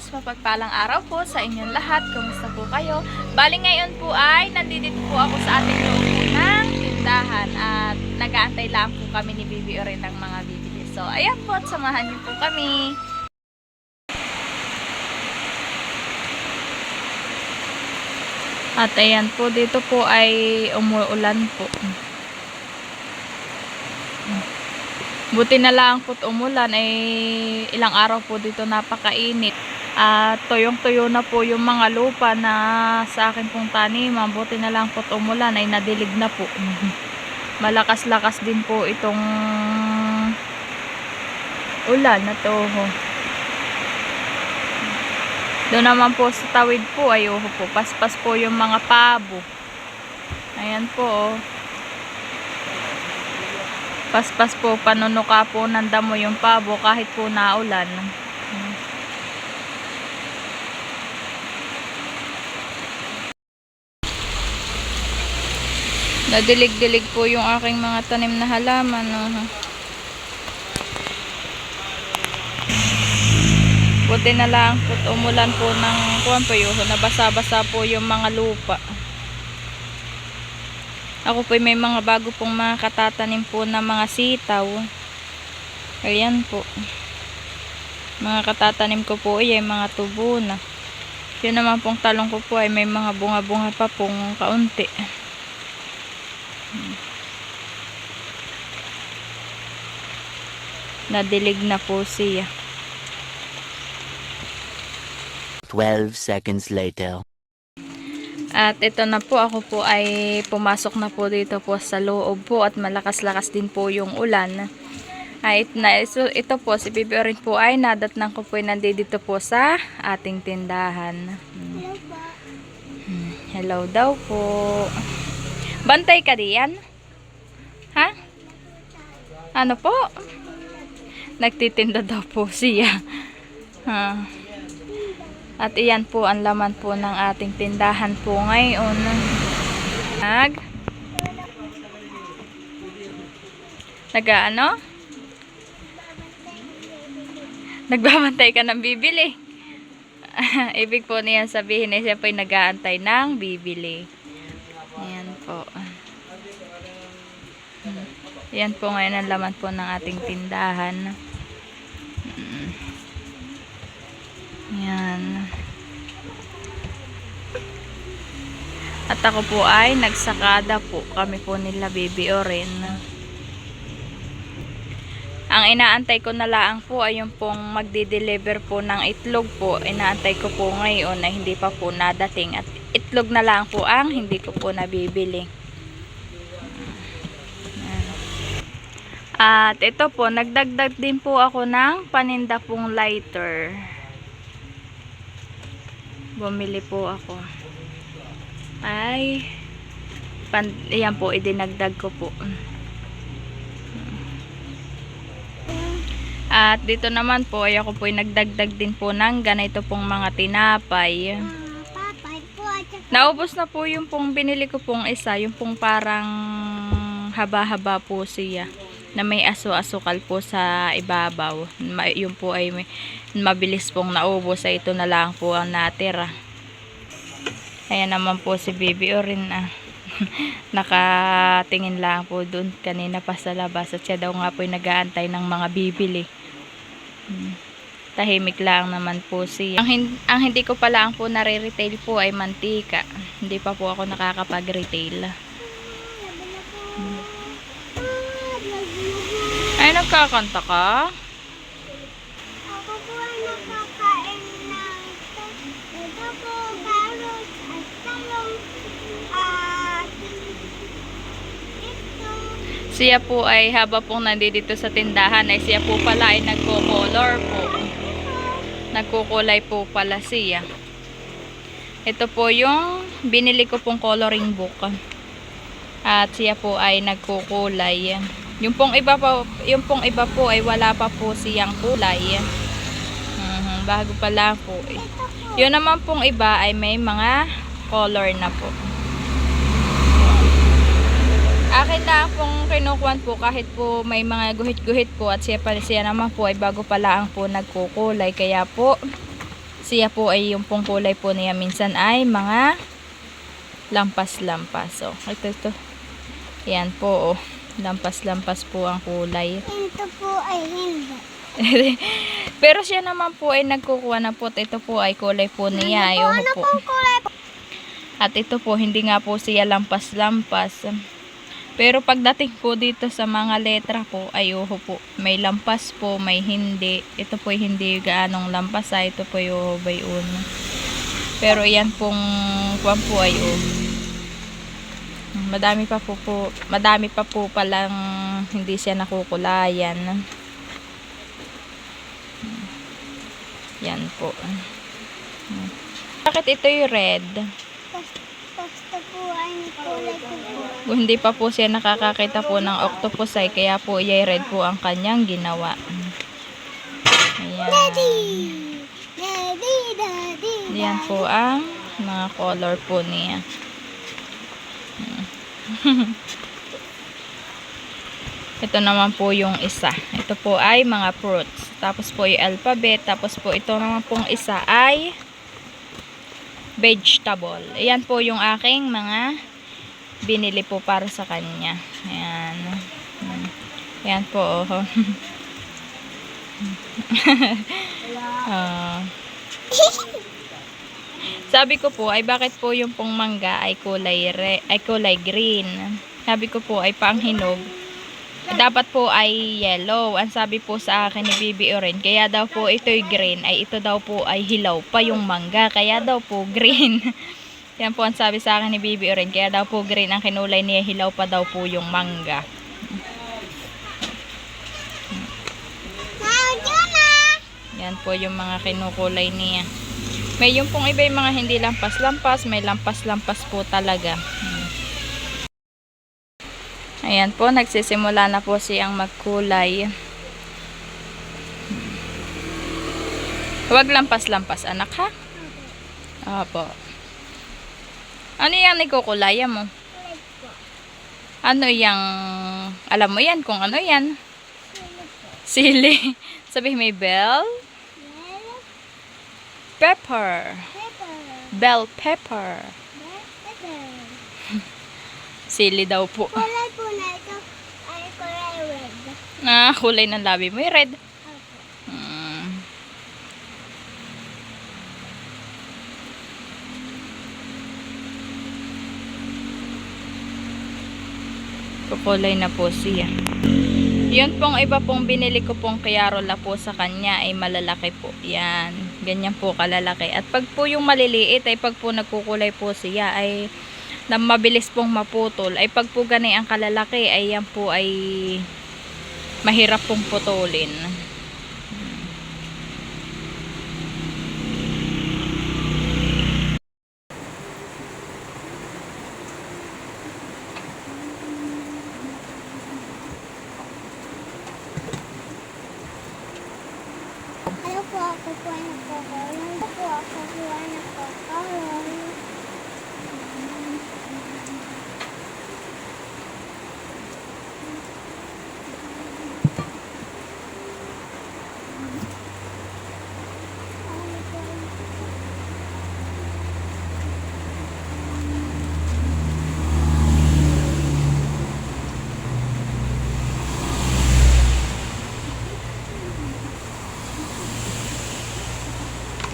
guys, mapagpalang araw po sa inyong lahat. Kumusta po kayo? Bali ngayon po ay nandito po ako sa ating loob po ng tindahan at nag-aantay lang po kami ni Bibi Oren ng mga bibili. So ayan po at samahan niyo po kami. At ayan po, dito po ay umuulan po. Buti na lang po umulan ay ilang araw po dito napakainit. At tuyong-tuyo na po yung mga lupa na sa akin pong taniman. Buti na lang po umulan ay nadilig na po. Malakas-lakas din po itong ulan na to. Doon naman po sa tawid po ay po, paspas po yung mga pabo. Ayan po. Paspas po, panunuka po ng damo yung pabo kahit po naulan. Nadilig-dilig po yung aking mga tanim na halaman. Buti na lang po umulan po ng nabasa-basa po yung mga lupa. Ako po may mga bago pong mga katatanim po na mga sitaw. Ayan po. Mga katatanim ko po ay mga tubo na. Yun naman pong talong ko po ay may mga bunga-bunga pa pong kaunti. Nadilig na po siya. 12 seconds later. At ito na po, ako po ay pumasok na po dito po sa loob po at malakas-lakas din po yung ulan. So, ito po, si Bibi Oren po ay nadatnang ko po ay nandito po sa ating tindahan. Hello daw po. Bantay ka diyan? Ha? Ano po? Nagtitinda daw po siya. At iyan po ang laman po ng ating tindahan po ngayon. Nag-ano? Nagbabantay ka ng bibili. Ibig po niyan sabihin ay siya po ay nag-aantay ng bibili. Ayan po. Ayan po ngayon ang laman po ng ating tindahan. Ayan. At ako po ay nagsakada po. Kami po nila Bibi Oren. Ang inaantay ko na lang po ay yung pong magdi-deliver po ng itlog po. Inaantay ko po ngayon na hindi pa po nadating. At itlog na lang po ang hindi ko po nabibili. At ito po, nagdagdag din po ako ng paninda pong lighter. Bumili po ako. Ayan po, idinagdag ko po. At dito naman po, ay ako po ay nagdagdag din po ng ganito pong mga tinapay. Naubos na po yung pong binili ko pong isa, yung pong parang haba-haba po siya. Na may aso-asukal po sa ibabaw. Yung po ay mabilis pong naubos. Ay ito na lang po ang natira. Ayan naman po si Bibi Oren. Nakatingin lang po dun kanina pa sa labas. At siya daw nga po ay nag-aantay ng mga bibili. Tahimik lang naman po siya. Ang hindi ko pa lang po nare-retail po ay mantika. Hindi pa po ako nakakapag-retail. Ay, nagkakanta ka? Ako po ay nakakain ng ito po, carrots at talong at ito. Siya po ay haba pong nandito sa tindahan ay siya po pala ay nagko-color po. Nagkukulay po pala siya. Ito po yung binili ko pong coloring book. At siya po ay nagkukulay. Yung pong iba po ay wala pa po siyang kulay. Bago pa lang po eh. Yun naman pong iba ay may mga color na po. Akin na pong kinukuhan po kahit po may mga guhit-guhit po at siya naman po ay bago pa lang po nagkukulay. Kaya po Siya po ay yung pong kulay po niya minsan ay mga lampas-lampas. So, ito. Yan po, oh. Lampas-lampas po ang kulay. Ito po ay hindi. Pero siya naman po ay nagkukuha na po. Ito po ay kulay po niya. Ayaw Ano po. pong kulay po? At ito po, hindi nga po siya lampas-lampas. Pero pagdating po dito sa mga letra po, ayuho po. May lampas po, may hindi. Ito po hindi gaanong lampas. Ito po yung by uno. Pero yan pong kuwan po ay madami pa po palang hindi siya nakukulayan. Yan po. Bakit ito yung red? Basta po ay kulay po po. Kung hindi pa po siya nakakakita po ng octopus ay kaya po yay red po ang kanyang ginawa. Ayan. Daddy. Yan po ang mga color po niya. Ito naman po yung isa. Ito po ay mga fruits. Tapos po yung alphabet. Tapos po ito naman pong isa ay vegetable. Ayan po yung aking mga binili po para sa kanya. Ayan. Ayan po. Oh. Sabi ko po ay bakit po yung pong mangga ay kulay green. Sabi ko po ay panghinog. Dapat po ay yellow. Ang sabi po sa akin ni Bibi Oren, kaya daw po ito'y green, ay ito daw po ay hilaw pa yung mangga. Kaya daw po green. Yan po ang sabi sa akin ni Bibi Oren, kaya daw po green ang kinulay niya, hilaw pa daw po yung mangga. Yan po yung mga kinukulay niya. May yung pong iba yung mga hindi lampas-lampas, may lampas-lampas po talaga. Ayan po, nagsisimula na po siyang magkulay. Huwag lampas-lampas, anak, ha? Opo. Ano yung ikukulayan mo? Ano yung, alam mo yan kung ano yan? Sili. Sabi may bell? Pepper. Bell pepper. Sili daw po. Kulay po na ito ay kulay red. Kulay ng labi mo yung red. Kukulay na po siya. Yun pong iba pong binili ko pong kayarola po sa kanya ay malalaki po. Yan. Ganyan po kalalaki. At pag po yung maliliit ay pag po nagkukulay po siya ay na mabilis pong maputol. Ay pag po ganay ang kalalaki ay yan po ay mahirap pong putulin. Ano po ako po ay nagkakaroon? Ano po ako po ay nagkakaroon?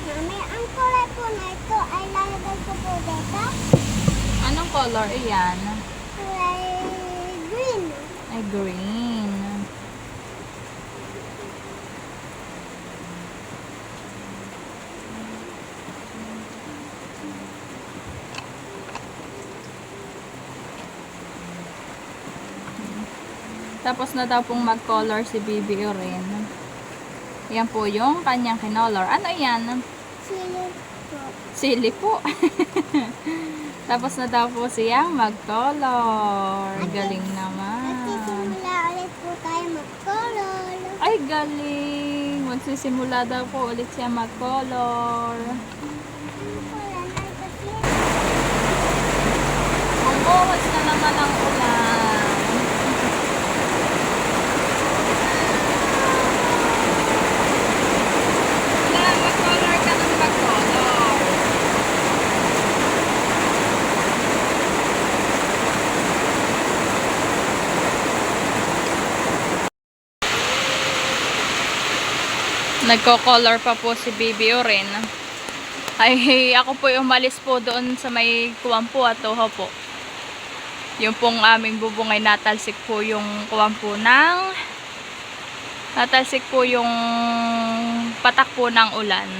Mami, ang kulay po na ito ay lalagay ko po dito. Anong color iyan? Kulay green. Ay green. Tapos na daw pong mag-color si Bibi Oren. Yan po yung kanyang kinolor. Ano yan? Sili po. Sili po. Tapos na daw po siyang mag-color. Galing At naman. sisimula ulit po tayo mag-color. Ay, galing. Magsisimula daw po ulit siya mag-color. Kulay na ito sili. Bumuhos na naman ang ulan. Mag-color ka ng mag-color. Nagko-color pa po si Baby Oren. Ay, ako po umalis po doon sa may kuwan po at toho po. Yung pong aming bubungay natalsik po yung kuwan po ng natalsik po yung patak po ng ulan.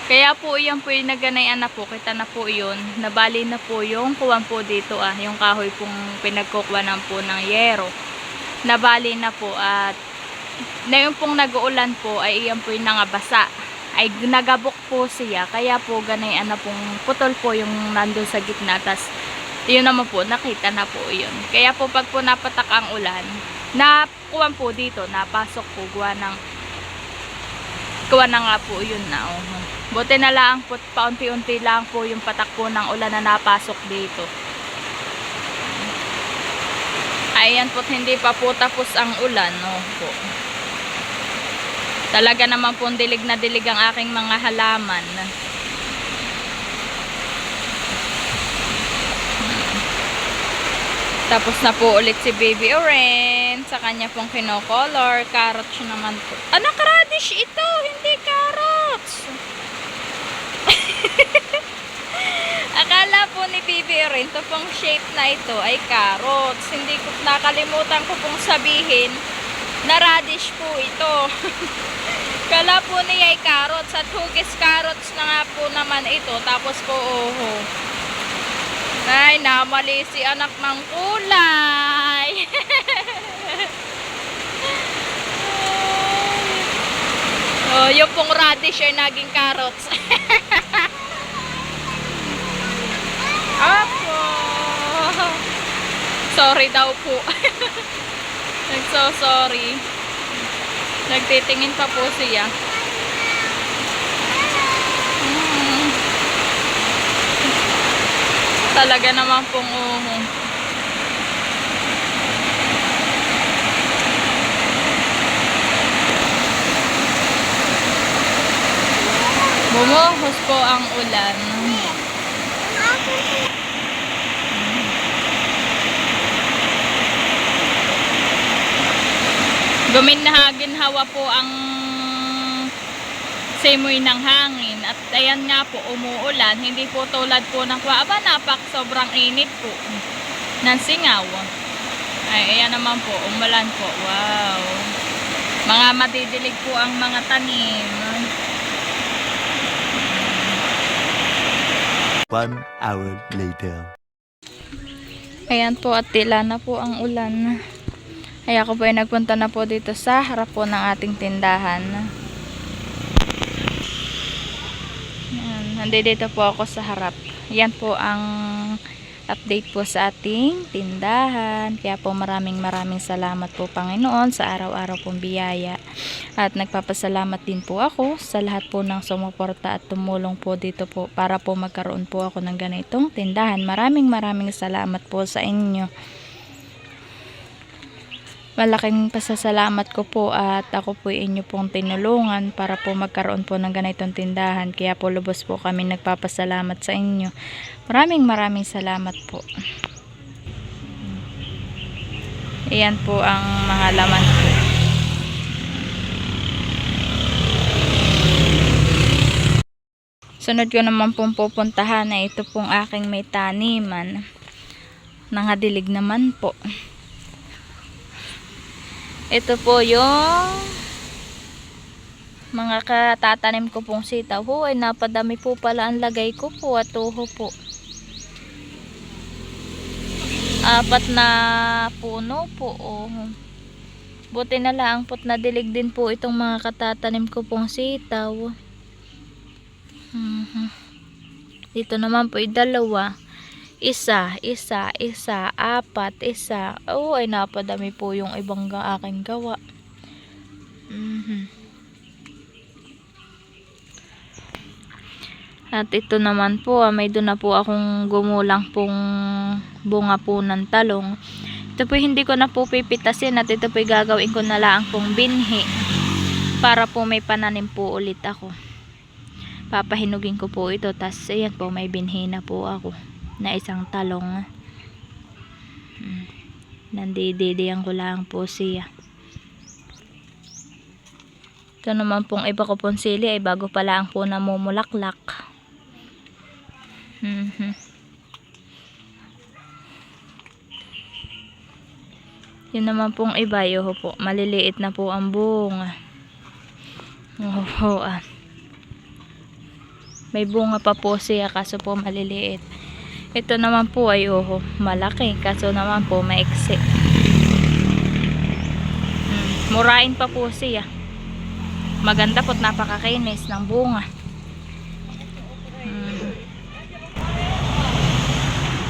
Kaya po yan po yung naganayan na po. Kita na po yun. Nabali na po yung kuwan po dito yung kahoy pong pinagkukuwanan po ng yero. Nabali na po at na yung pong nag-uulan po ay iyan po yung nangabasa. Ay nagabok po siya. Kaya po ganayan na pong putol po yung nandun sa gitna. Tas yun naman po, nakita na po yun. Kaya po pag po napatak ang ulan, nakuwan po dito, napasok po kuwa na nga po yun na. Buti na lang po, paunti-unti lang po yung patak po ng ulan na napasok dito. Ayan po, hindi pa po tapos ang ulan. Po. Talaga naman po dilig na dilig ang aking mga halaman. Tapos na po ulit si Baby Oren sa kanya pong kino-color. Carrots naman po. Anak, radish ito, hindi carrots. Akala po ni Baby Oren, ito pong shape na ito ay carrots. Hindi ko nakalimutan ko pong sabihin na radish po ito. Kala po niya ay carrots at hugis carrots na nga po naman ito. Tapos po, ay, namali si anak ng kulay. Yung pong radish ay naging carrots. Apo. Sorry daw po. Sorry. Nagtitingin pa po siya. Talaga naman pong bumuhos po ang ulan. Guminhawa po ang simoy ng hangin at ayan nga po umuulan, hindi po tulad po ng napak sobrang init po ng singaw. Ay ayan naman po, umulan po. Wow, mga madidilig po ang mga tanim. 1 hour later. Ayan po at tila na po ang ulan. Ay ako po ay nagpunta na po dito sa harap po ng ating tindahan. Nandito po ako sa harap. Yan po ang update po sa ating tindahan. Kaya po maraming salamat po Panginoon sa araw-araw pong biyaya. At nagpapasalamat din po ako sa lahat po ng sumuporta at tumulong po dito po para po magkaroon po ako ng ganitong tindahan. Maraming salamat po sa inyo. Malaking pasasalamat ko po at ako po inyo pong tinulungan para po magkaroon po ng ganitong tindahan. Kaya po lubos po kami nagpapasalamat sa inyo. Maraming salamat po. Ayan po ang mga laman po. Sunod ko naman pong pupuntahan na ito pong aking may taniman. Nangadilig naman po. Ito po yung mga katatanim ko pong sitaw. Ay napadami po pala ang lagay ko po at tuho po. 4 na puno po. Buti na lang po't nadilig din po itong mga katatanim ko pong sitaw. Dito naman po 2. 1, 4, 1. Ay napadami po yung ibang aking gawa. At ito naman po, may doon na po akong gumulang pong bunga po ng talong. Ito po hindi ko na po pipitasin at ito po gagawin ko na lang pong binhi para po may pananim po ulit ako. Papahinugin ko po ito, tas ayan po may binhi na po ako na isang talong. Nandididiyan ko lang po siya. Ito naman pong iba ko pong sili ay bago pa lang po namumulaklak. Yun naman pong iba, yuho po. Maliliit na po ang bunga. Oo, may bunga pa po siya kaso po maliliit. Ito naman po ay malaki kaso naman po maiksi. Murain pa po siya. Maganda po't napakakinis ng bunga.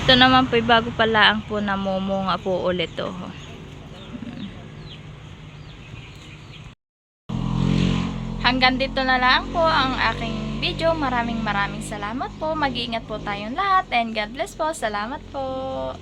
Ito naman po bago pala ang po namumunga po ulit Hanggang dito na lang po ang aking video. Maraming salamat po. Mag-iingat po tayong lahat and God bless po. Salamat po.